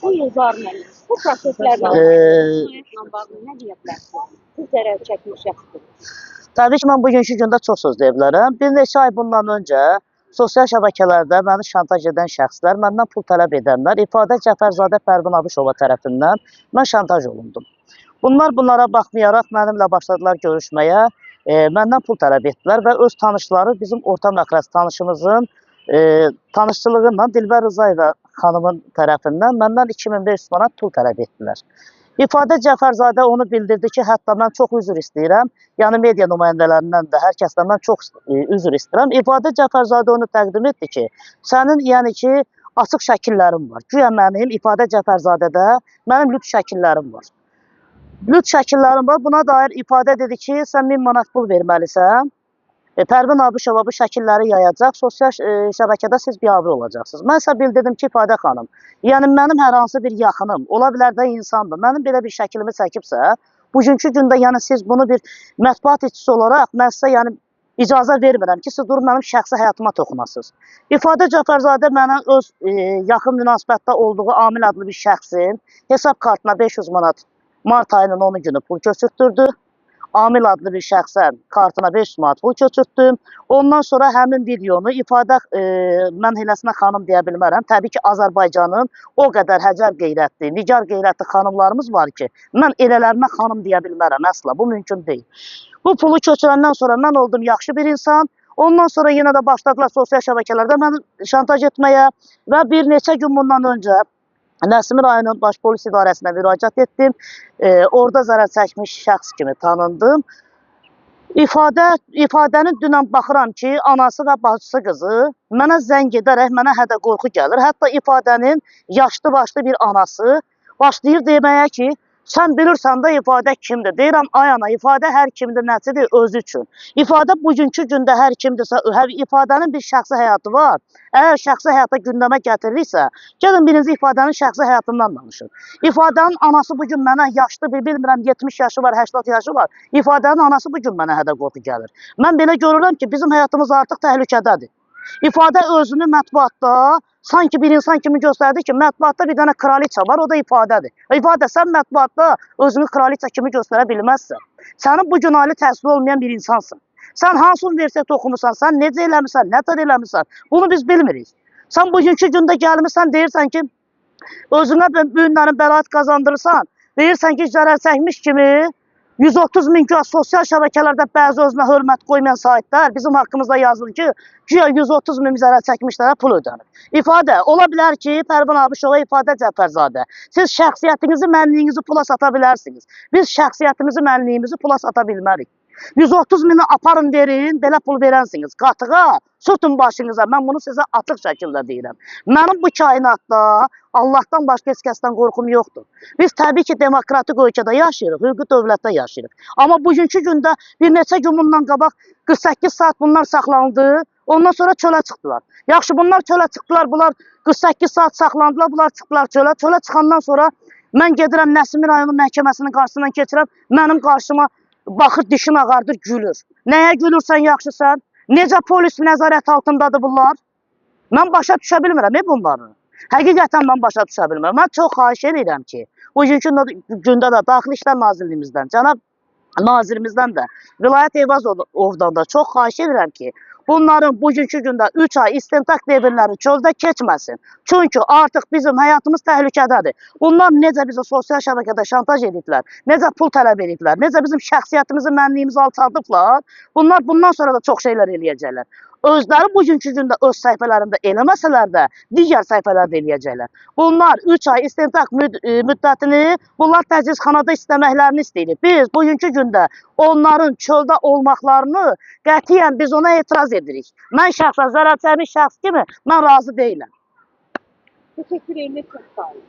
Bu Yuzar müəllim, bu proseslərlə bağlı nə deyə bilərsiniz? Siz zərər çəkmiş şəxsiniz. Təbii ki, mən bugünkü gündə çox söz deyə bilərəm. Bir neçə ay bundan öncə sosial şəbəkələrdə məni şantaj edən şəxslər, məndən pul tələb edənlər, ifadə Cəfərzadə Pərvin Abışova tərəfindən mən şantaj olundum. Bunlara baxmayaraq mənimlə başladılar görüşməyə, məndən pul tələb etdilər və öz tanışları bizim orta məqrəz tanışımızın tanışçılığıyla Dilbər Rızayeva xanımın tərəfindən məndən 2500 manat pul tələb etdilər. İfadə Cəfərzadə onu bildirdi ki, hətta mən çox üzr istəyirəm, yəni media nümayəndələrindən də hər kəsdən mən çox üzr istəyirəm. İfadə Cəfərzadə onu təqdim etdi ki, sənin yəni ki, açıq şəkillərim var. Güya mənim İfadə Cəfərzadədə mənim lüt şəkillərim var. Lüt şəkillərim var, buna dair ifadə dedi ki, sən 1000 manat pul verməlisən. Pərvin Abışova bu şəkilləri yayacaq, sosial şəbəkədə siz biabır olacaqsınız. Mən isə bildirdim ki, İfadə xanım, yəni mənim hər hansı bir yaxınım, ola bilər də insandır, mənim belə bir şəklimi çəkibsə, bugünkü gündə yəni siz bunu bir mətbuat işçisi olaraq mən sizə yəni icazə vermirəm ki, siz durub mənim şəxsi həyatıma toxunasınız. İfadə Cəfərzadə mənə öz yaxın münasibətdə olduğu Amil adlı bir şəxsin hesab kartına 500 manat mart ayının 10 günü pul köçürtdürdü. Amil adlı bir şəxsən kartına 500 manat pul köçürtdüm. Ondan sonra həmin videonu ifadə mən eləsinə xanım deyə bilmərəm. Təbii ki, Azərbaycanın o qədər həcər qeyrətli, nigar qeyrətli xanımlarımız var ki, mən elələrinə xanım deyə bilmərəm əsla. Bu mümkün deyil. Bu pulu köçürəndən sonra mən oldum yaxşı bir insan. Ondan sonra yenə də başladılar sosial şəbəkələrdə məni şantaj etməyə və bir neçə gün bundan öncə Nəsimi rayonun baş polis idarəsinə müraciət etdim. Orada zərər çəkmiş şəxs kimi tanındım. İfadənin dünən baxıram ki, anası və bacısı qızı mənə zəng edərək mənə hədə qorxu gəlir. Hətta ifadənin yaşlı başlı bir anası başlayır deməyə ki, sən bilirsən də ifadə kimdir? Deyirəm, ay ana, ifadə hər kimdir, nəçidir, özü üçün. İfadə bugünkü gündə hər kimdirsə, ifadənin bir şəxsi həyatı var. Əgər şəxsi həyata gündəmə gətirirsə, gəlin birinci ifadənin şəxsi həyatından danışın. İfadənin anası bugün mənə yaşlı, bilmirəm 70 yaşı var, 80 yaşı var. İfadənin anası bugün mənə hədə qorxu gəlir. Mən belə görürəm ki, bizim həyatımız artıq təhlükədədir. İfadə özünü mətbuatda sanki bir insan kimi göstərdi ki, mətbuatda bir dənə kraliça var, o da ifadədir. İfadə, sən mətbuatda özünü kraliça kimi göstərə bilməzsən. Sənin bugün ali təhsil olmayan bir insansın. Sən hansı universitet oxumusan, sən necə eləmirsən, nə tər eləmirsən, bunu biz bilmirik. Sən bugünkü gündə gəlmirsən, deyirsən ki, özünə günlərin bəlaət qazandırırsan, deyirsən ki, zərər çəkmiş kimi 130 min güya sosial şəbəkələrdə bəzi özünə hörmət qoymayan saytlar bizim haqqımızda yazılır ki, güya 130 min zərər çəkmişlərə pul ödənir. İfadə, ola bilər ki, Pərvin Abışova İfadə Cəfərzadə, siz şəxsiyyətinizi, mənliyinizi pula sata bilərsiniz. Biz şəxsiyyətimizi, mənliyimizi pula sata bilmərik. 130 mini aparın verin, belə pul verənsiniz. Qatığa, sürtün başınıza. Mən bunu sizə açıq şəkildə deyirəm. Mənim bu kainatda Allahdan başqa heç kəsdən qorxum yoxdur. Biz təbii ki, demokratik ölkədə yaşayırıq, hüquqi dövlətdə yaşayırıq. Amma bugünkü gündə bir neçə gün bundan qabaq 48 saat bunlar saxlanıldı, ondan sonra çölə çıxdılar. Yaxşı, bunlar çölə çıxdılar, bunlar 48 saat saxlandılar, bunlar çıxdılar çölə. Çölə çıxandan sonra mən gedirəm Nəsimi rayonu məhkəməsinin qarşısından keçirəm, mənim qarşıma baxır, dişin ağardır, gülür. Nəyə gülürsən, yaxşısan? Necə polis nəzarət altındadır bunlar? Mən başa düşə bilmirəm bunları. Həqiqətən mən başa düşə bilmirəm. Mən çox xahiş edirəm ki, bugünkü gündə də Daxili İşlər Nazirliyimizdən, cənab nazirimizdən də, Vilayət Eyvazovdan da çox xahiş edirəm ki, bunların bugünkü gündə 3 ay istintaq devirləri çöldə keçməsin. Çünki artıq bizim həyatımız təhlükədədir. Bunlar necə bizi sosial şəbəkədə şantaj ediblər, necə pul tələb ediblər, necə bizim şəxsiyyətimizi, mənliyimizi alçaldıblar, bunlar bundan sonra da çox şeylər eləyəcəklər. Özləri bugünkü gündə öz səhifələrində eləməsələr də, digər səhifələrdə eləyəcəklər. Bunlar 3 ay istintaq müddətini, bunlar təcizxanada istəməklərini istəyirik. Biz bugünkü gündə onların çöldə olmaqlarını qətiyyən biz ona etiraz edirik. Mən şəxsən zərər çəkmiş şəxs kimi mən razı deyiləm. Teşekkür ederim. Çok sağ olun.